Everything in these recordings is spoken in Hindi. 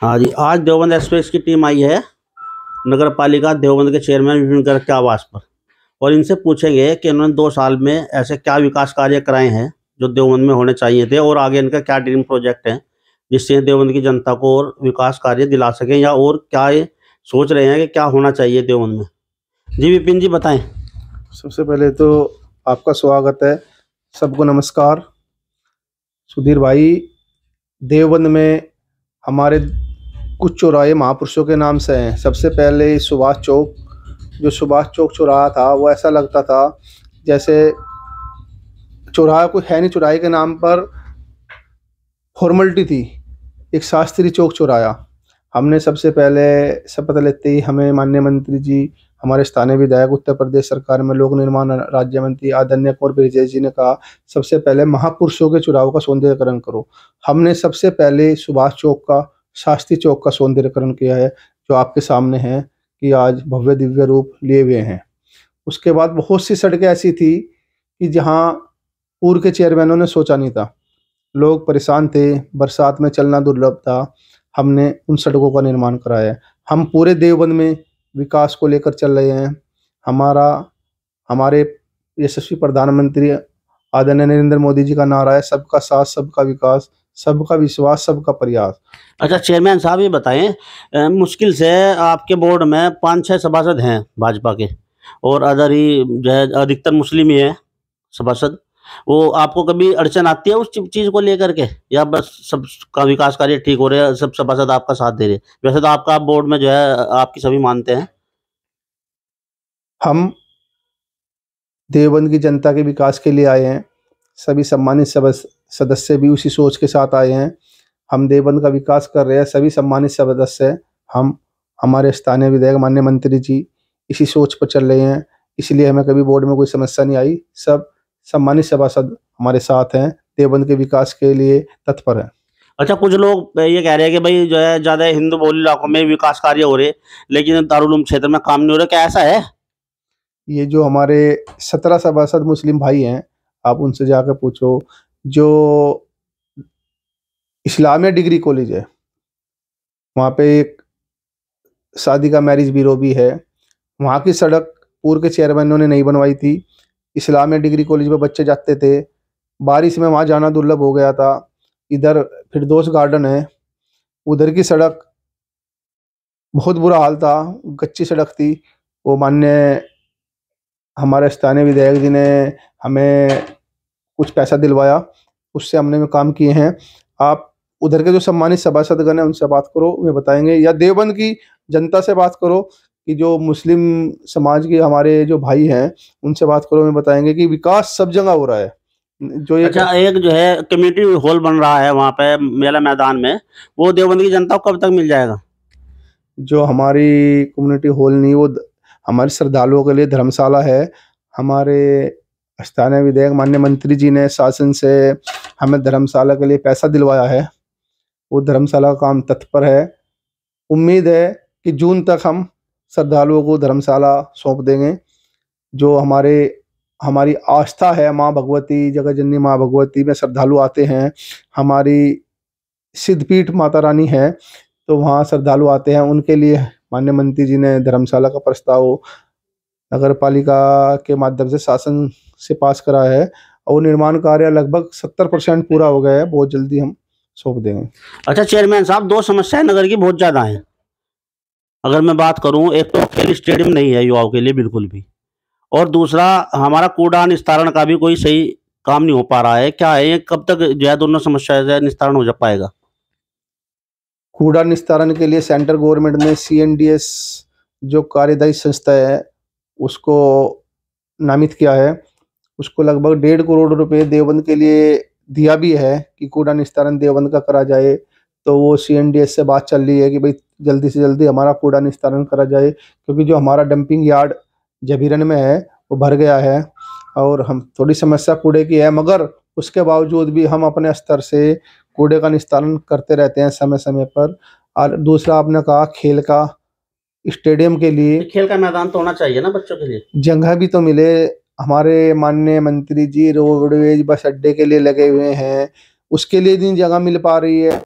हाँ जी, आज देवबंद एक्सप्रेस की टीम आई है नगर पालिका देवबंद के चेयरमैन विपिन गर्ग के आवास पर और इनसे पूछेंगे कि उन्होंने 2 साल में ऐसे क्या विकास कार्य कराए हैं जो देवबंद में होने चाहिए थे और आगे इनका क्या ड्रीम प्रोजेक्ट है जिससे देवबंद की जनता को और विकास कार्य दिला सकें या और क्या ये सोच रहे हैं कि क्या होना चाहिए देवबंद में। जी विपिन जी बताएं। सबसे पहले तो आपका स्वागत है। सबको नमस्कार। सुधीर भाई, देवबंद में हमारे कुछ चौराहे महापुरुषों के नाम से हैं। सबसे पहले सुभाष चौक, जो सुभाष चौक चौराहा था वो ऐसा लगता था जैसे चौराहा कोई है नहीं, चौराहे के नाम पर फॉर्मेलिटी थी। एक शास्त्री चौक चौराहा हमने सबसे पहले शपथ लेते ही हमें माननीय मंत्री जी, हमारे स्थानीय विधायक, उत्तर प्रदेश सरकार में लोक निर्माण राज्य मंत्री आदरणीय कुंवर ब्रिजेश जी ने कहा सबसे पहले महापुरुषों के चौराहों का सौंदर्यकरण करो। हमने सबसे पहले सुभाष चौक का, शास्त्री चौक का सौंदर्यकरण किया है, जो आपके सामने है कि आज भव्य दिव्य रूप लिए हुए हैं। उसके बाद बहुत सी सड़कें ऐसी थी कि जहाँ पूर्व के चेयरमैनों ने सोचा नहीं था। लोग परेशान थे, बरसात में चलना दुर्लभ था। हमने उन सड़कों का निर्माण कराया है। हम पूरे देवबंद में विकास को लेकर चल रहे हैं। हमारे यशस्वी प्रधानमंत्री आदरणीय नरेंद्र मोदी जी का नारा है, सबका साथ सबका विकास, सबका विश्वास सबका प्रयास। अच्छा चेयरमैन साहब ये बताएं, मुश्किल से आपके बोर्ड में 5-6 सभासद हैं भाजपा के और अदर ही जो है अधिकतर मुस्लिम ही है सभासद। वो आपको कभी अड़चन आती है उस चीज़ को लेकर के या बस सबका विकास कार्य ठीक हो रहा है, सब सभासद आपका साथ दे रहे हैं? वैसे तो आपका बोर्ड में जो है आपकी सभी मानते हैं। हम देवबंद की जनता के विकास के लिए आए हैं। सभी सम्मानित सदस्य भी उसी सोच के साथ आए हैं। हम देवबंद का विकास कर रहे हैं। सभी सम्मानित सदस्य, हम, हमारे स्थानीय विधायक माननीय मंत्री जी इसी सोच पर चल रहे हैं। इसलिए हमें कभी बोर्ड में कोई समस्या नहीं आई। सब सम्मानित सभासद हमारे साथ हैं, देवबंद के विकास के लिए तत्पर हैं। अच्छा कुछ लोग ये कह रहे हैं कि भाई जो है ज़्यादा हिंदू बहुल इलाकों में विकास कार्य हो रहे लेकिन दारुल उलूम क्षेत्र में काम नहीं हो रहा, क्या ऐसा है? ये जो हमारे 17 सभासद मुस्लिम भाई हैं, आप उनसे जाकर पूछो। जो इस्लामिया डिग्री कॉलेज है, वहाँ पे एक शादी का मैरिज ब्यूरो भी है। वहाँ की सड़क पूर्व के चेयरमैनों ने नहीं बनवाई थी। इस्लामिया डिग्री कॉलेज में बच्चे जाते थे, बारिश में वहाँ जाना दुर्लभ हो गया था। इधर फिरदौस गार्डन है, उधर की सड़क बहुत बुरा हाल था, कच्ची सड़क थी। वो माननीय हमारे स्थानीय विधायक जी ने हमें कुछ पैसा दिलवाया, उससे हमने में काम किए हैं। आप उधर के जो सम्मानित सभासदगण हैं उनसे बात करो, वे बताएंगे, या देवबंद की जनता से बात करो कि जो मुस्लिम समाज के हमारे जो भाई हैं उनसे बात करो, वे बताएंगे कि विकास सब जगह हो रहा है। जो अच्छा एक जो है कम्युनिटी हॉल बन रहा है वहाँ पे मेला मैदान में, वो देवबंद की जनता को कब तक मिल जाएगा? जो हमारी कम्युनिटी हॉल नहीं, वो हमारे श्रद्धालुओं के लिए धर्मशाला है। हमारे स्थानीय विधायक माननीय मंत्री जी ने शासन से हमें धर्मशाला के लिए पैसा दिलवाया है। वो धर्मशाला का काम तत्पर है। उम्मीद है कि जून तक हम श्रद्धालुओं को धर्मशाला सौंप देंगे। जो हमारी आस्था है माँ भगवती, जगत जननी माँ भगवती में श्रद्धालु आते हैं। हमारी सिद्धपीठ माता रानी है, तो वहाँ श्रद्धालु आते हैं। उनके लिए माननीय मंत्री जी ने धर्मशाला का प्रस्ताव नगर पालिका के माध्यम से शासन से पास करा है और निर्माण कार्य लगभग 70% पूरा हो गया है। बहुत जल्दी हम सौंप देंगे। अच्छा चेयरमैन साहब, 2 समस्याएं नगर की बहुत ज़्यादा हैं। अगर मैं बात करूं, एक तो खेल स्टेडियम नहीं है युवाओं के लिए बिल्कुल भी, और दूसरा हमारा कूड़ा निस्तारण का भी कोई सही काम नहीं हो पा रहा है। क्या है ये, कब तक जो है दोनों समस्या से निस्तारण हो जा पाएगा? कूड़ा निस्तारण के लिए सेंट्रल गवर्नमेंट ने CNDS जो कार्यदायी संस्था है उसको नामित किया है। उसको लगभग 1.5 करोड़ रुपए देवबंद के लिए दिया भी है कि कूड़ा निस्तारण देवबंद का करा जाए। तो वो CNDS से बात चल रही है कि भाई जल्दी से जल्दी हमारा कूड़ा निस्तारण करा जाए, क्योंकि जो हमारा डंपिंग यार्ड जबीरन में है वो भर गया है और हम थोड़ी समस्या कूड़े की है, मगर उसके बावजूद भी हम अपने स्तर से कूड़े का निस्तारण करते रहते हैं समय समय पर। और दूसरा आपने कहा खेल का स्टेडियम के लिए, खेल का मैदान तो होना चाहिए ना बच्चों के लिए, जगह भी तो मिले। हमारे माननीय मंत्री जी रोडवेज बस अड्डे के लिए लगे हुए हैं, उसके लिए नहीं जगह मिल पा रही है।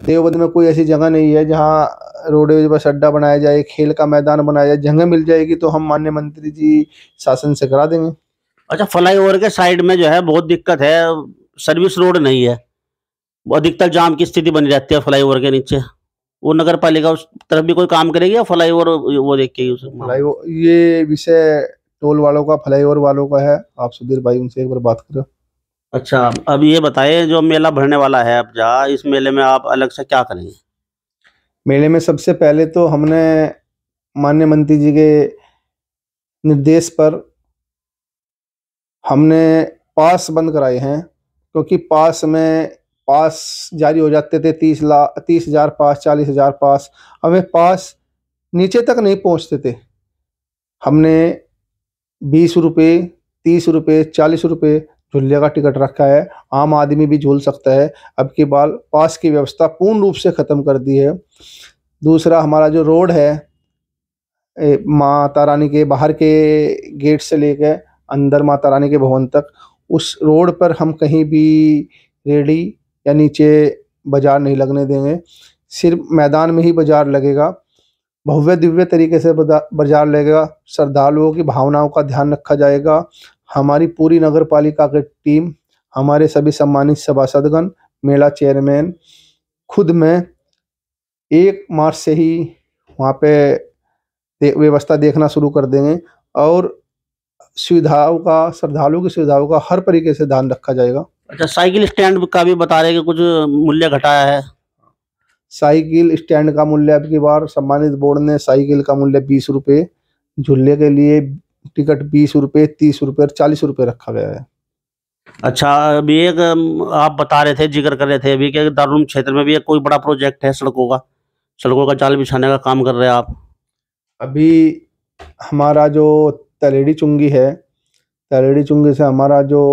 देवबंद में कोई ऐसी जगह नहीं है जहाँ रोडवेज बस अड्डा बनाया जाए, खेल का मैदान बनाया जाए। जगह मिल जाएगी तो हम माननीय मंत्री जी शासन से करा देंगे। अच्छा, फ्लाईओवर के साइड में जो है बहुत दिक्कत है, सर्विस रोड नहीं है, वो अधिकतर जाम की स्थिति बनी रहती है फ्लाईओवर के नीचे। वो नगर पालिका उस तरफ भी कोई काम करेगी या फ्लाईओवर वो देख के फ्लाईओवर ये विषय टोल वालों का, फ्लाईओवर वालों का है। आप सुधीर भाई उनसे एक बार बात करो। अच्छा, अब ये बताइए, जो मेला भरने वाला है अब जहाँ, इस मेले में आप अलग से क्या करेंगे? मेले में सबसे पहले तो हमने माननीय मंत्री जी के निर्देश पर हमने पास बंद कराए हैं, क्योंकि पास जारी हो जाते थे 30,000 पास, 40,000 पास। हमें पास नीचे तक नहीं पहुंचते थे। हमने 20 रुपये, 30 रुपये, 40 रुपये झूले का टिकट रखा है। आम आदमी भी झूल सकता है। अब की बार पास की व्यवस्था पूर्ण रूप से ख़त्म कर दी है। दूसरा, हमारा जो रोड है माता रानी के बाहर के गेट से लेकर अंदर माता रानी के भवन तक, उस रोड पर हम कहीं भी रेडी या नीचे बाजार नहीं लगने देंगे। सिर्फ मैदान में ही बाजार लगेगा, भव्य दिव्य तरीके से बाजार लगेगा। श्रद्धालुओं की भावनाओं का ध्यान रखा जाएगा। हमारी पूरी नगर पालिका की टीम, हमारे सभी सम्मानित सभासदगण, मेला चेयरमैन, खुद मैं 1 मार्च से ही वहाँ पे व्यवस्था देखना शुरू कर देंगे और श्रद्धालुओं की सुविधाओं का हर तरीके से ध्यान रखा जाएगा। अच्छा, साइकिल स्टैंड का भी बता रहे हैं कि कुछ मूल्य घटाया है। साइकिल स्टैंड का मूल्य अब की बार सम्मानित बोर्ड ने साइकिल का मूल्य 20 रुपये, झूले के लिए टिकट 20 रुपये, 30 रुपये और 40 रुपये रखा गया है। अच्छा, अभी एक आप बता रहे थे, जिक्र कर रहे थे अभी कि दारुल क्षेत्र में भी एक कोई बड़ा प्रोजेक्ट है सड़कों का जाल बिछाने का काम कर रहे हैं आप। अभी हमारा जो तलेड़ी चुंगी है, तलेड़ी चुंगी से हमारा जो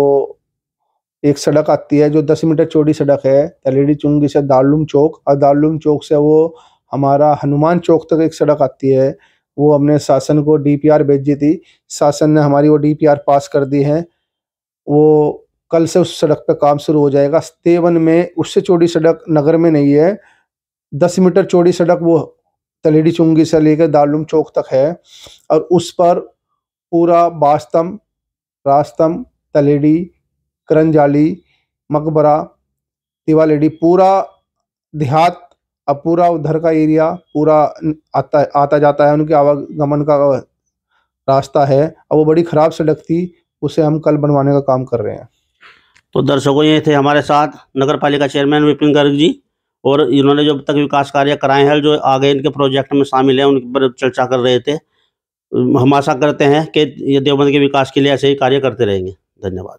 एक सड़क आती है जो 10 मीटर चौड़ी सड़क है, तलेड़ी चुंगी से दारुल चौक, और दारुल चौक से वो हमारा हनुमान चौक तक एक सड़क आती है। वो हमने शासन को DPR भेजी थी, शासन ने हमारी वो DPR पास कर दी है। वो कल से उस सड़क पे काम शुरू हो जाएगा। देवबंद में उससे चौड़ी सड़क नगर में नहीं है। 10 मीटर चौड़ी सड़क वो तलेड़ी चुंगी से लेकर दारुल चौक तक है, और उस पर पूरा बास्तम, रास्तम, तलेड़ी, करंजाली, मकबरा, तिवालेडी, पूरा देहात, अब पूरा उधर का एरिया पूरा आता जाता है, उनके आवागमन का रास्ता है। अब वो बड़ी ख़राब सड़क थी, उसे हम कल बनवाने का काम कर रहे हैं। तो दर्शकों, ये थे हमारे साथ नगर पालिका चेयरमैन विपिन गर्ग जी, और इन्होंने जो अब तक विकास कार्य कराए हैं, जो आगे इनके प्रोजेक्ट में शामिल हैं, उनके पर चर्चा कर रहे थे। हम आशा करते हैं कि ये देवबंद के विकास के लिए ऐसे ही कार्य करते रहेंगे। धन्यवाद।